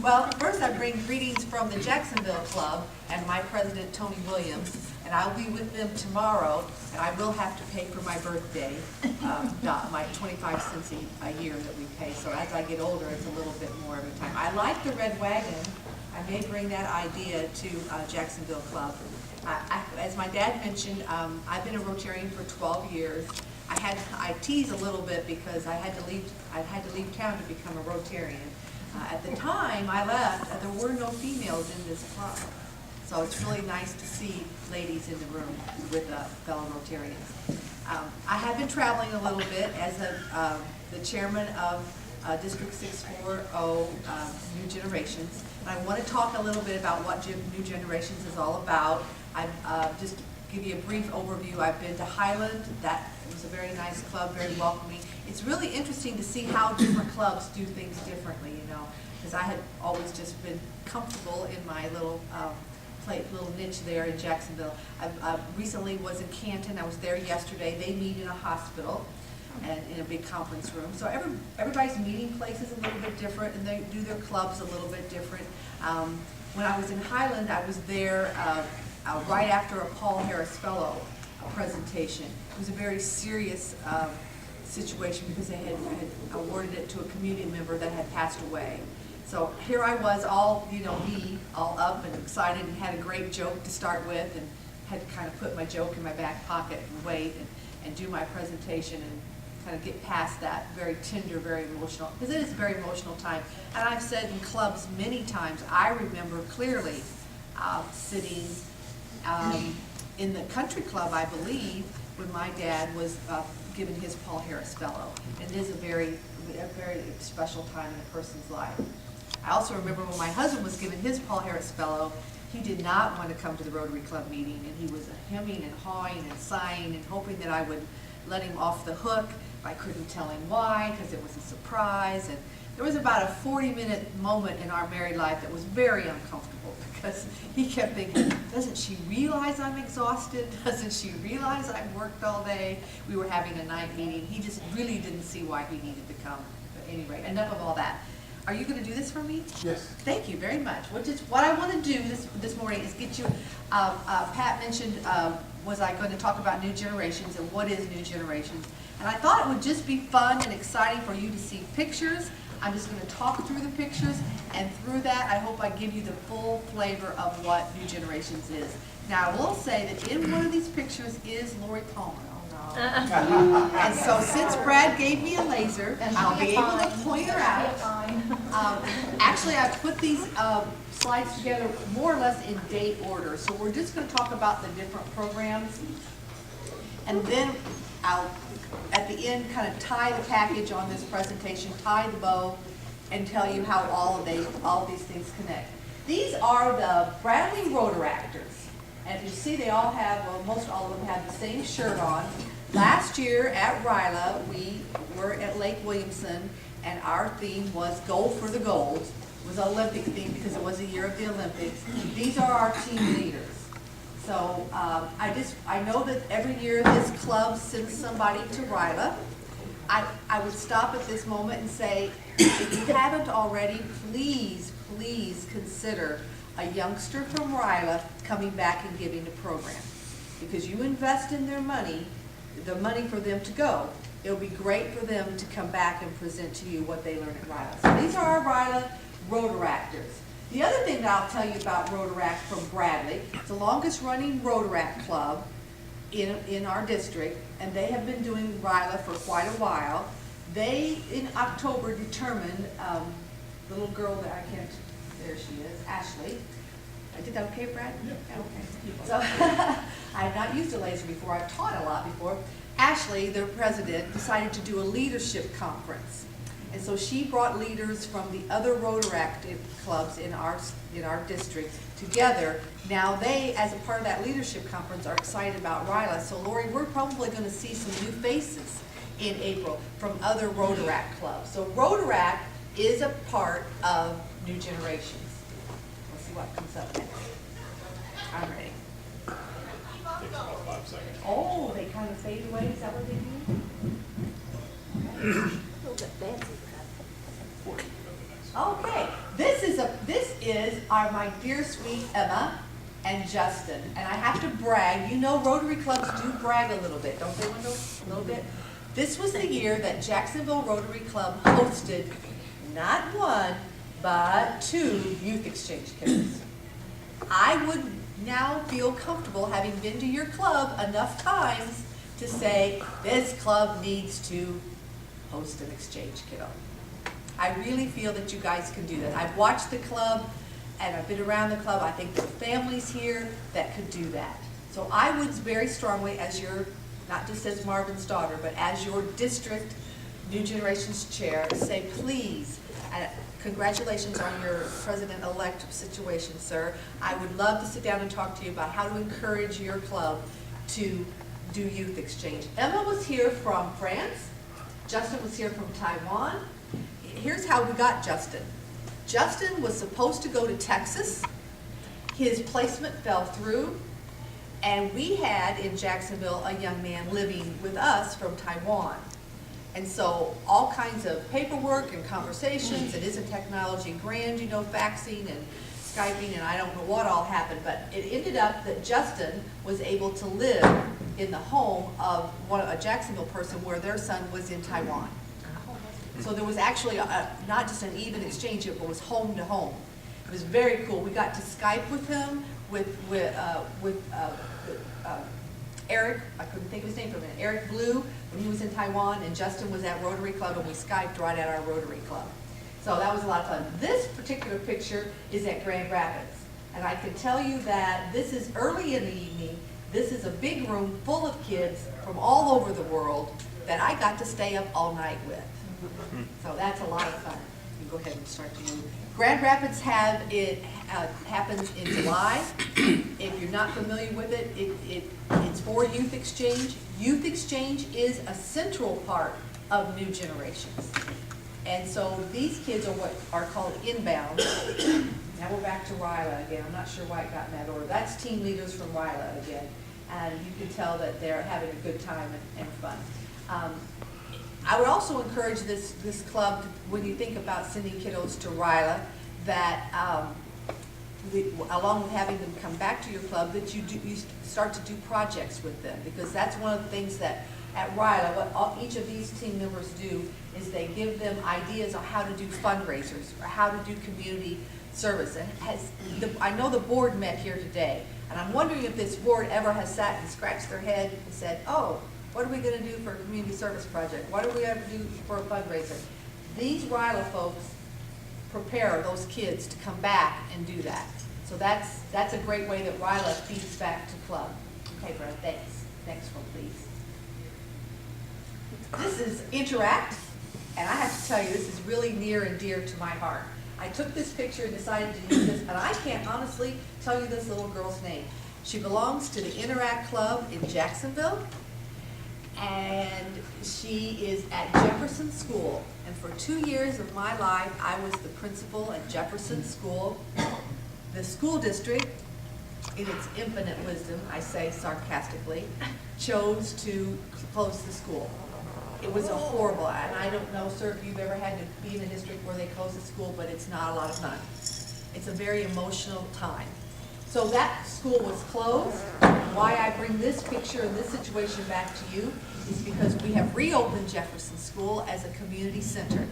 Well, first I bring greetings from the Jacksonville Club and my president, Tony Williams, and I'll be with them tomorrow, and I will have to pay for my birthday, my 25 cents a year that we pay, so as I get older, it's a little bit more every time. I like the Red Wagon. I may bring that idea to Jacksonville Club. As my dad mentioned, I've been a Rotarian for 12 years. I tease a little bit because I had to leave town to become a Rotarian. At the time I left, there were no females in this club. So it's really nice to see ladies in the room with fellow Rotarians. I have been traveling a little bit as the chairman of District 640 New Generations. And I want to talk a little bit about what New Generations is all about. Just to give you a brief overview, I've been to Highland. That was a very nice club, very welcoming. It's really interesting to see how different clubs do things differently, you know, because I had always just been comfortable in my little niche there in Jacksonville. I recently was in Canton. I was there yesterday. They meet in a hospital and in a big conference room. So everybody's meeting place is a little bit different, and they do their clubs a little bit different. When I was in Highland, I was there right after a Paul Harris Fellow presentation. It was a very serious situation because they had awarded it to a community member that had passed away. So here I was, all up and excited, and had a great joke to start with, and had to kind of put my joke in my back pocket and wait and do my presentation and kind of get past that very tender, very emotional, because it is a very emotional time. And I've said in clubs many times, I remember clearly sitting in the country club, I believe, when my dad was given his Paul Harris Fellow. And it is a very special time in a person's life. I also remember when my husband was given his Paul Harris Fellow, he did not want to come to the Rotary Club meeting, and he was hemming and hawing and sighing and hoping that I would let him off the hook. I couldn't tell him why, because it was a surprise. And there was about a 40-minute moment in our married life that was very uncomfortable, because he kept thinking, doesn't she realize I'm exhausted? Doesn't she realize I've worked all day? We were having a night meeting. He just really didn't see why he needed to come. But anyway, enough of all that. Are you going to do this for me? Yes. Thank you very much. What I want to do this morning is get you, Pat mentioned, was I going to talk about New Generations and what is New Generations. And I thought it would just be fun and exciting for you to see pictures. I'm just going to talk through the pictures, and through that I hope I give you the full flavor of what New Generations is. Now I will say that in one of these pictures is Lori Palmer. And so since Brad gave me a laser, I'll be able to point her out. Actually, I put these slides together more or less in date order. So we're just going to talk about the different programs. And then I'll, at the end, kind of tie the package on this presentation, tie the bow, and tell you how all of these things connect. These are the Bradley Rotaractors. And you see they all have, well, most all of them have the same shirt on. Last year at Ryla, we were at Lake Williamson, and our theme was Gold for the Gold. It was an Olympic theme because it was the year of the Olympics. These are our team leaders. So I know that every year this club sends somebody to Ryla. I would stop at this moment and say, if you haven't already, please consider a youngster from Ryla coming back and giving the program. Because you invest in their money, the money for them to go. It'll be great for them to come back and present to you what they learned at Ryla. So these are our Ryla Rotaractors. The other thing that I'll tell you about Rotaract from Bradley, it's the longest running Rotaract club in our district, and they have been doing Ryla for quite a while. They, in October, determined, the little girl that I can't, there she is, Ashley. I did that okay, Brad? Yeah. Okay. So I have not used a laser before. I've taught a lot before. Ashley, their president, decided to do a leadership conference. And so she brought leaders from the other Rotaract clubs in our district together. Now they, as a part of that leadership conference, are excited about Ryla. So Lori, we're probably going to see some new faces in April from other Rotaract clubs. So Rotaract is a part of New Generations. Let's see what comes up next. I'm ready. Takes about 5 seconds. Oh, they kind of fade away. Is that what they do? A little bit fancy, Before you go to the next. Okay, this this is my dear sweet Emma and Justin. And I have to brag, you know Rotary clubs do brag a little bit, don't they, Wendell? A little bit? This was the year that Jacksonville Rotary Club hosted not one, but 2 youth exchange kids. I would now feel comfortable, having been to your club enough times, to say this club needs to host an exchange kiddo. I really feel that you guys can do that. I've watched the club and I've been around the club. I think there are families here that could do that. So I would very strongly, as your, not just as Marvin's daughter, but as your district New Generations chair, say please, congratulations on your president-elect situation, sir. I would love to sit down and talk to you about how to encourage your club to do youth exchange. Emma was here from France. Justin was here from Taiwan. Here's how we got Justin. Justin was supposed to go to Texas. His placement fell through. And we had in Jacksonville a young man living with us from Taiwan. And so all kinds of paperwork and conversations, it isn't technology grand, you know, faxing and Skyping and I don't know what all happened, but it ended up that Justin was able to live in the home of a Jacksonville person where their son was in Taiwan. So there was actually not just an even exchange, it was home to home. It was very cool. We got to Skype with him, with Eric, I couldn't think of his name for a minute, Eric Blue, when he was in Taiwan, and Justin was at Rotary Club, and we Skyped right at our Rotary Club. So that was a lot of fun. This particular picture is at Grand Rapids, and I can tell you that this is early in the evening. This is a big room full of kids from all over the world that I got to stay up all night with. So that's a lot of fun. You go ahead and start to move. Grand Rapids happens in July. If you're not familiar with it, it's for youth exchange. Youth exchange is a central part of New Generations. And so these kids are what are called inbound. Now we're back to RILA again. I'm not sure why it got in that order. That's team leaders from RILA again. And you can tell that they're having a good time and fun. I would also encourage this club, when you think about sending kiddos to RILA, that along with having them come back to your club, that you start to do projects with them, because that's one of the things that at RILA, what each of these team members do is they give them ideas on how to do fundraisers or how to do community service. And I know the board met here today, and I'm wondering if this board ever has sat and scratched their head and said, oh, what are we going to do for a community service project? What are we going to do for a fundraiser? These RILA folks prepare those kids to come back and do that. So that's a great way that RILA feeds back to club. Okay, Brad, thanks. Next one, please. This is Interact, and I have to tell you, this is really near and dear to my heart. I took this picture and decided to use this, and I can't honestly tell you this little girl's name. She belongs to the Interact Club in Jacksonville, and she is at Jefferson School. And for 2 years of my life, I was the principal at Jefferson School. The school district, in its infinite wisdom, I say sarcastically, chose to close the school. It was a horrible, and I don't know, sir, if you've ever had to be in a district where they close the school, but it's not a lot of fun. It's a very emotional time. So that school was closed. Why I bring this picture and this situation back to you is because we have reopened Jefferson School as a community center.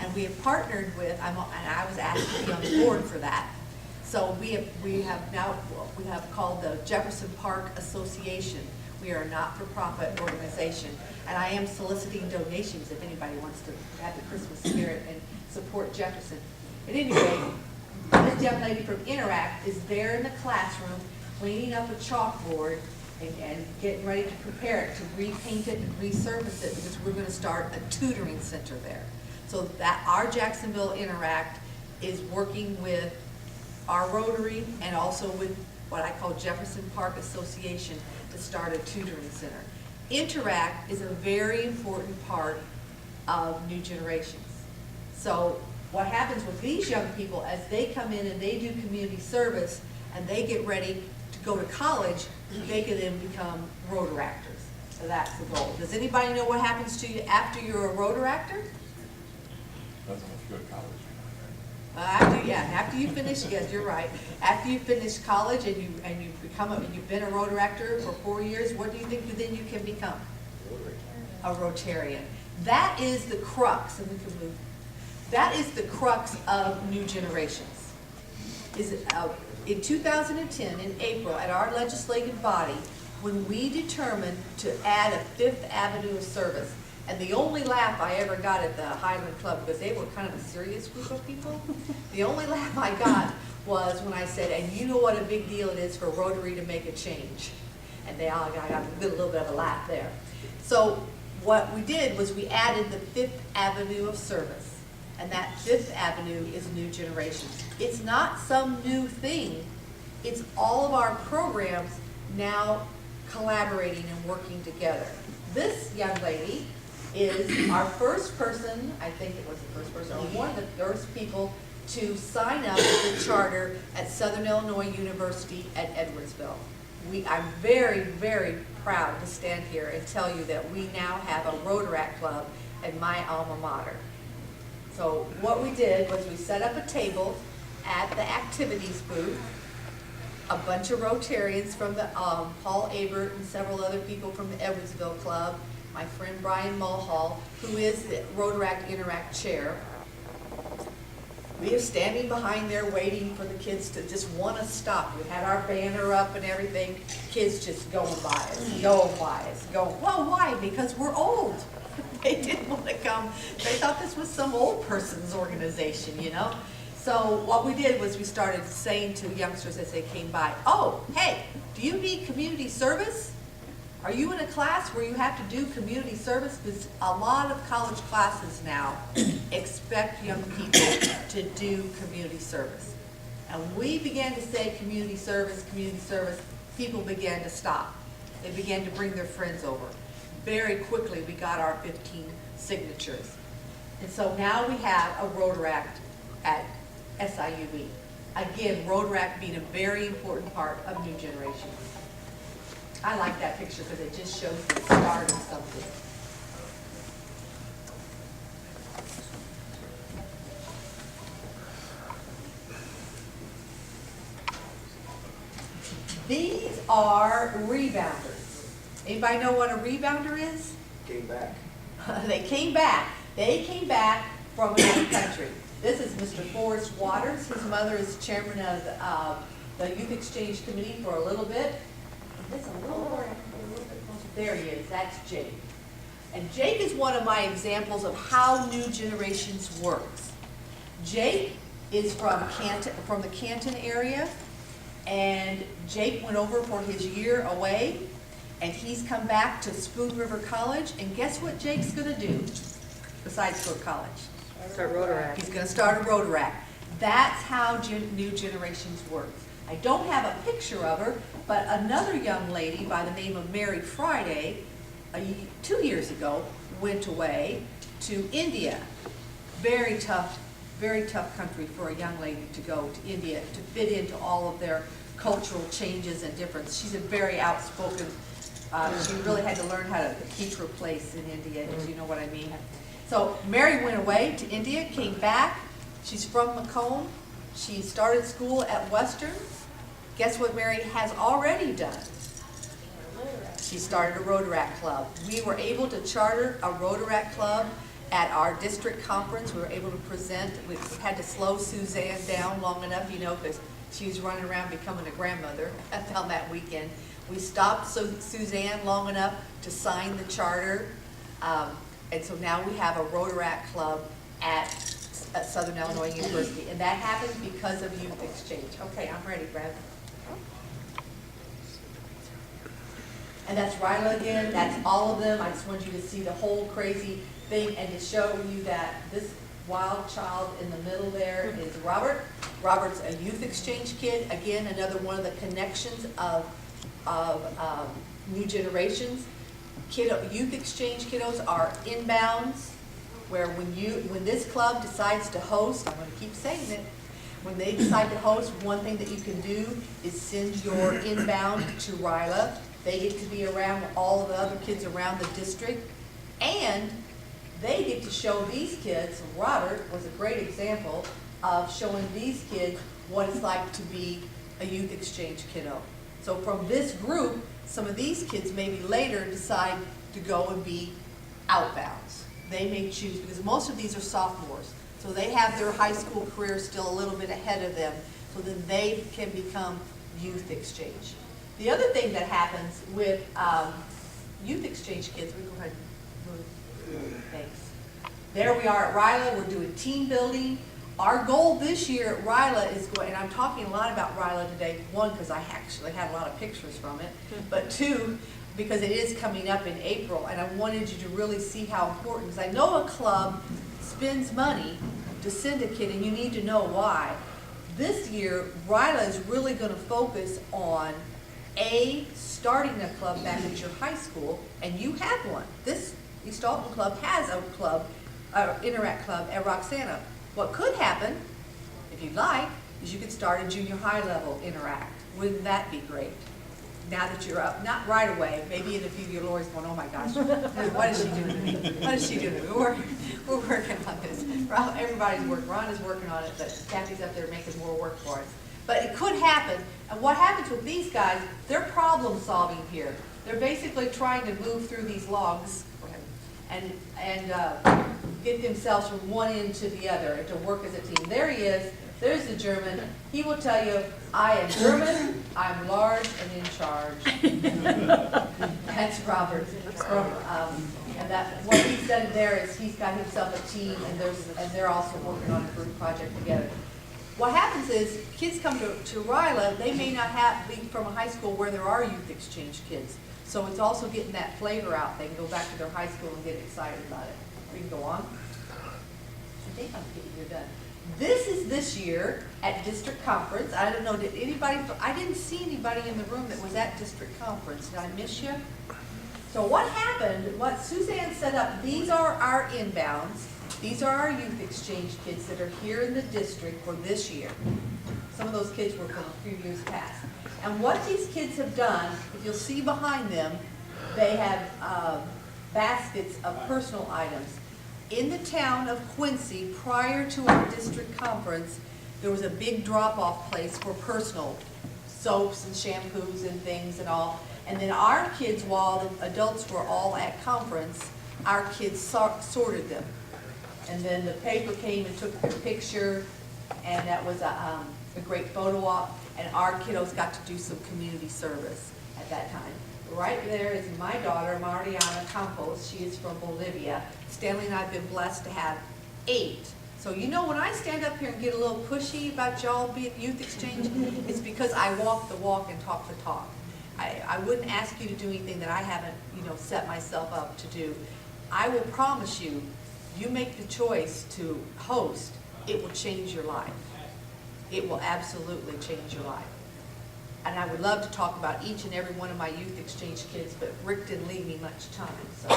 And we have partnered with, and I was asked to be on the board for that. So we have called the Jefferson Park Association. We are a not-for-profit organization. And I am soliciting donations if anybody wants to have the Christmas spirit and support Jefferson. At any rate, this young lady from Interact is there in the classroom cleaning up a chalkboard and getting ready to prepare it, to repaint it and resurface it, because we're going to start a tutoring center there. So that our Jacksonville Interact is working with our Rotary and also with what I call Jefferson Park Association to start a tutoring center. Interact is a very important part of New Generations. So what happens with these young people as they come in and they do community service and they get ready to go to college, they can then become Rotaractors. So that's the goal. Does anybody know what happens to you after you're a Rotaractor? Depends on if you go to college. After you finish, yes, you're right. After you finish college and you've been a Rotaractor for 4 years, what do you think then you can become? A Rotarian. That is the crux, and we can move. That is the crux of New Generations. In 2010, in April, at our legislative body, when we determined to add a fifth avenue of service, and the only laugh I ever got at the Highland Club, because they were kind of a serious group of people, the only laugh I got was when I said, and you know what a big deal it is for Rotary to make a change. And they all got a little bit of a laugh there. So what we did was we added the fifth avenue of service. And that fifth avenue is New Generations. It's not some new thing. It's all of our programs now collaborating and working together. This young lady is our first person, I think it was the first person, or one of the first people to sign up with the charter at Southern Illinois University at Edwardsville. I'm very, very proud to stand here and tell you that we now have a Rotaract Club at my alma mater. So what we did was we set up a table at the activities booth. A bunch of Rotarians from the Paul Abert and several other people from the Edwardsville Club, my friend Brian Mulhall, who is the Rotaract Interact Chair. We are standing behind there waiting for the kids to just want to stop. We had our banner up and everything. Kids just going by us, going by us, going, well, why? Because we're old. They didn't want to come. They thought this was some old person's organization, you know? So what we did was we started saying to youngsters as they came by, oh, hey, do you need community service? Are you in a class where you have to do community service? Because a lot of college classes now expect young people to do community service. And when we began to say community service, people began to stop. They began to bring their friends over. Very quickly, we got our 15 signatures. And so now we have a Rotaract at SIUE. Again, Rotaract being a very important part of New Generations. I like that picture because it just shows the start of something. These are rebounders. Anybody know what a rebounder is? Came back. They came back. They came back from another country. This is Mr. Forrest Waters. His mother is chairman of the Youth Exchange Committee for a little bit. It's a little more, there he is, that's Jake. And Jake is one of my examples of how New Generations works. Jake is from the Canton area, and Jake went over for his year away, and he's come back to Spoon River College, and guess what Jake's gonna do besides go to college? Start Rotaract. He's gonna start a Rotaract. That's how New Generations works. I don't have a picture of her, but another young lady by the name of Mary Friday, 2 years ago, went away to India. Very tough country for a young lady to go to India to fit into all of their cultural changes and difference. She's a very outspoken, she really had to learn how to keep her place in India, if you know what I mean. So Mary went away to India, came back. She's from Macomb. She started school at Western. Guess what Mary has already done? She started a Rotaract Club. We were able to charter a Rotaract Club at our district conference. We were able to present. We had to slow Suzanne down long enough, you know, because she was running around becoming a grandmother on that weekend. We stopped Suzanne long enough to sign the charter. And so now we have a Rotaract Club at Southern Illinois University. And that happened because of Youth Exchange. Okay, I'm ready, Brad. And that's Ryla again, that's all of them. I just wanted you to see the whole crazy thing and to show you that this wild child in the middle there is Robert. Robert's a Youth Exchange kid. Again, another one of the connections of New Generations. Youth Exchange kiddos are inbounds, where when this club decides to host, I'm going to keep saying it, when they decide to host, one thing that you can do is send your inbound to Ryla. They get to be around all of the other kids around the district, and they get to show these kids. Robert was a great example of showing these kids what it's like to be a youth exchange kiddo. So from this group, some of these kids maybe later decide to go and be outbounds. They may choose, because most of these are sophomores, so they have their high school career still a little bit ahead of them, so then they can become youth exchange. The other thing that happens with youth exchange kids, we go ahead and move. Thanks. There we are at RILA, we're doing team building. Our goal this year at RILA is going, and I'm talking a lot about RILA today, one, because I actually had a lot of pictures from it, but two, because it is coming up in April, and I wanted you to really see how important, because I know a club spends money to send a kid, and you need to know why. This year, RILA is really going to focus on starting a club back at your high school, and you have one. This East Alton Club has a club, Interact Club at Roxana. What could happen, if you'd like, is you could start a junior high level Interact. Wouldn't that be great? Now that you're up, not right away, maybe in a few years, Lori's going, oh my gosh, what is she doing to me? What is she doing to me? We're working on this. Everybody's working, Ron is working on it, but Kathy's up there making more work for us. But it could happen, and what happens with these guys, they're problem solving here. They're basically trying to move through these logs and get themselves from one end to the other and to work as a team. There he is. There's the German. He will tell you, I am German, I'm large and in charge. That's Robert. And what he's done there is he's got himself a team, and they're also working on a group project together. What happens is kids come to RILA, they may not be from a high school where there are youth exchange kids. So it's also getting that flavor out. They can go back to their high school and get excited about it. We can go on. I think I'm getting you done. This is this year at district conference. I don't know, I didn't see anybody in the room that was at district conference. Did I miss you? So what happened, what Suzanne set up, these are our inbounds. These are our youth exchange kids that are here in the district for this year. Some of those kids were from a few years past. And what these kids have done, if you'll see behind them, they have baskets of personal items. In the town of Quincy, prior to our district conference, there was a big drop-off place for personal soaps and shampoos and things and all. And then our kids, while the adults were all at conference, our kids sorted them. And then the paper came and took their picture, and that was a great photo op, and our kiddos got to do some community service at that time. Right there is my daughter, Mariana Campos. She is from Bolivia. Stanley and I have been blessed to have 8. So you know, when I stand up here and get a little pushy about y'all being youth exchange, it's because I walk the walk and talk the talk. I wouldn't ask you to do anything that I haven't, set myself up to do. I will promise you, you make the choice to host, it will change your life. It will absolutely change your life. And I would love to talk about each and every one of my youth exchange kids, but Rick didn't leave me much time. So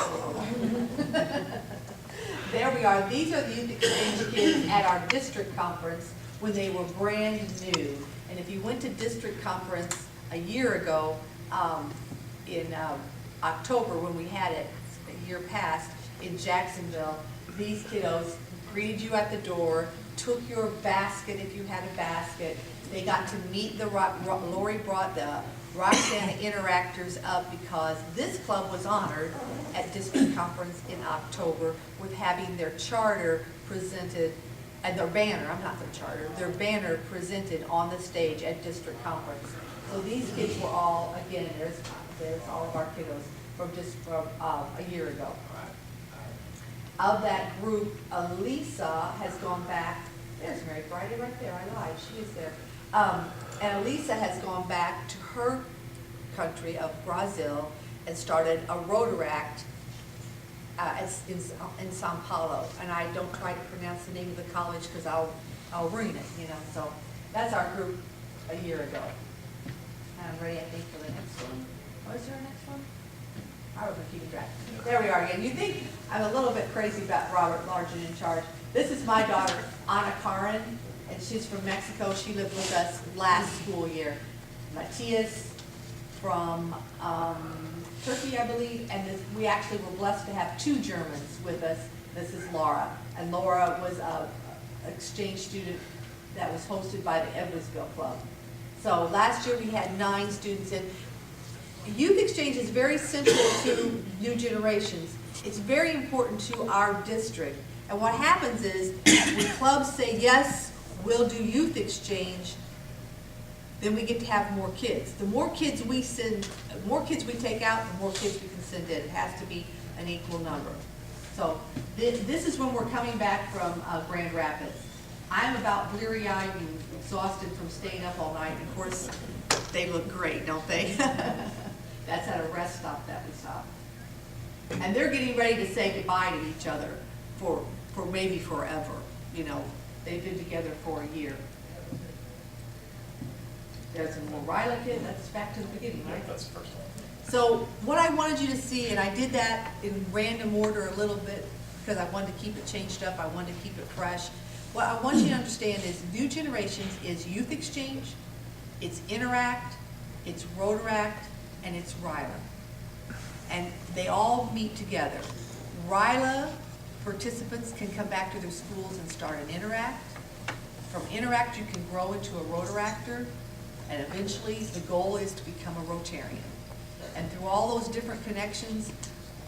there we are. These are the youth exchange kids at our district conference when they were brand new. And if you went to district conference a year ago, in October when we had it a year past in Jacksonville, these kiddos greeted you at the door, took your basket if you had a basket. They got to meet Lori brought the Roxana Interactors up because this club was honored at district conference in October with having their charter presented, and their banner, I'm not their charter, their banner presented on the stage at district conference. So these kids were all, again, there's all of our kiddos from a year ago. Of that group, Elisa has gone back. There's Mary Friday right there. I lied. She is there. And Elisa has gone back to her country of Brazil and started a Rotaract in Sao Paulo. And I don't try to pronounce the name of the college because I'll ruin it, So that's our group a year ago. I'm ready, I think, for the next one. Oh, is there a next one? I wasn't keeping track. There we are again. You think I'm a little bit crazy about Robert, large and in charge. This is my daughter, Ana Karen, and she's from Mexico. She lived with us last school year. Matthias from Turkey, I believe, and we actually were blessed to have 2 Germans with us This is Laura, and Laura was a exchange student that was hosted by the Edwardsville Club. So last year we had 9 students in. Youth exchange is very central to new generations. It's very important to our district. And what happens is, when clubs say, yes, we'll do youth exchange, then we get to have more kids. The more kids we send, the more kids we take out, the more kids we can send in. It has to be an equal number. So this is when we're coming back from Grand Rapids. I'm about bleary-eyed and exhausted from staying up all night. Of course, they look great, don't they? That's at a rest stop that we stopped. And they're getting ready to say goodbye to each other for maybe forever. You know, they've been together for a year. There's a more Ryla kid, that's back to the beginning, right? Yeah, that's the first one. So what I wanted you to see, and I did that in random order a little bit because I wanted to keep it changed up, I wanted to keep it fresh. What I want you to understand is New Generations is youth exchange, it's Interact, it's Rotaract, and it's Ryla. And they all meet together. Ryla participants can come back to their schools and start an Interact. From Interact you can grow into a Rotaractor, and eventually the goal is to become a Rotarian. And through all those different connections,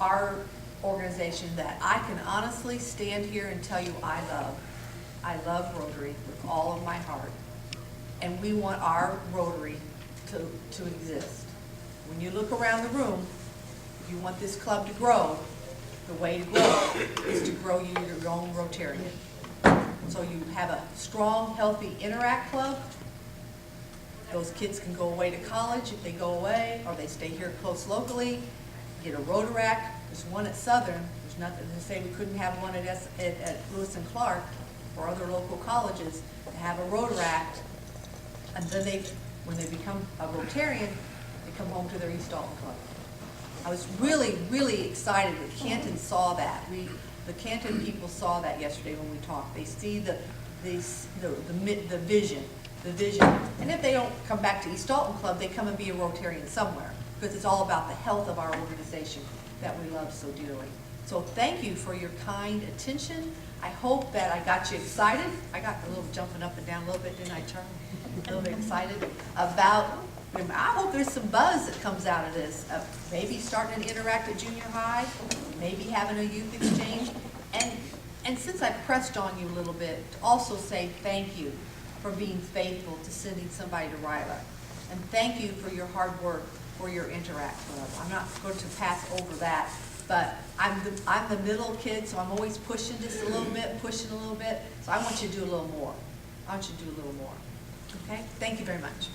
our organization that I can honestly stand here and tell you I love Rotary with all of my heart. And we want our Rotary to exist. When you look around the room, if you want this club to grow, the way to grow is to grow you your own Rotarian. So you have a strong, healthy Interact club. Those kids can go away to college if they go away, or they stay here close locally, get a Rotaract. There's one at Southern. There's nothing to say we couldn't have one at Lewis and Clark or other local colleges to have a Rotaract. And then when they become a Rotarian, they come home to their East Alton Club. I was really, really excited that Canton saw that. The Canton people saw that yesterday when we talked. They see the vision. And if they don't come back to East Alton Club, they come and be a Rotarian somewhere, because it's all about the health of our organization that we love so dearly. So thank you for your kind attention. I hope that I got you excited. I got a little jumping up and down a little bit, didn't I, Charlie? A little bit excited about, I hope there's some buzz that comes out of this. Maybe starting an Interact at junior high, maybe having a youth exchange. And since I pressed on you a little bit, to also say thank you for being faithful to sending somebody to Ryla. And thank you for your hard work for your Interact Club. I'm not going to pass over that, but I'm the middle kid, so I'm always pushing just a little bit, So I want you to do a little more. I want you to do a little more. Okay? Thank you very much.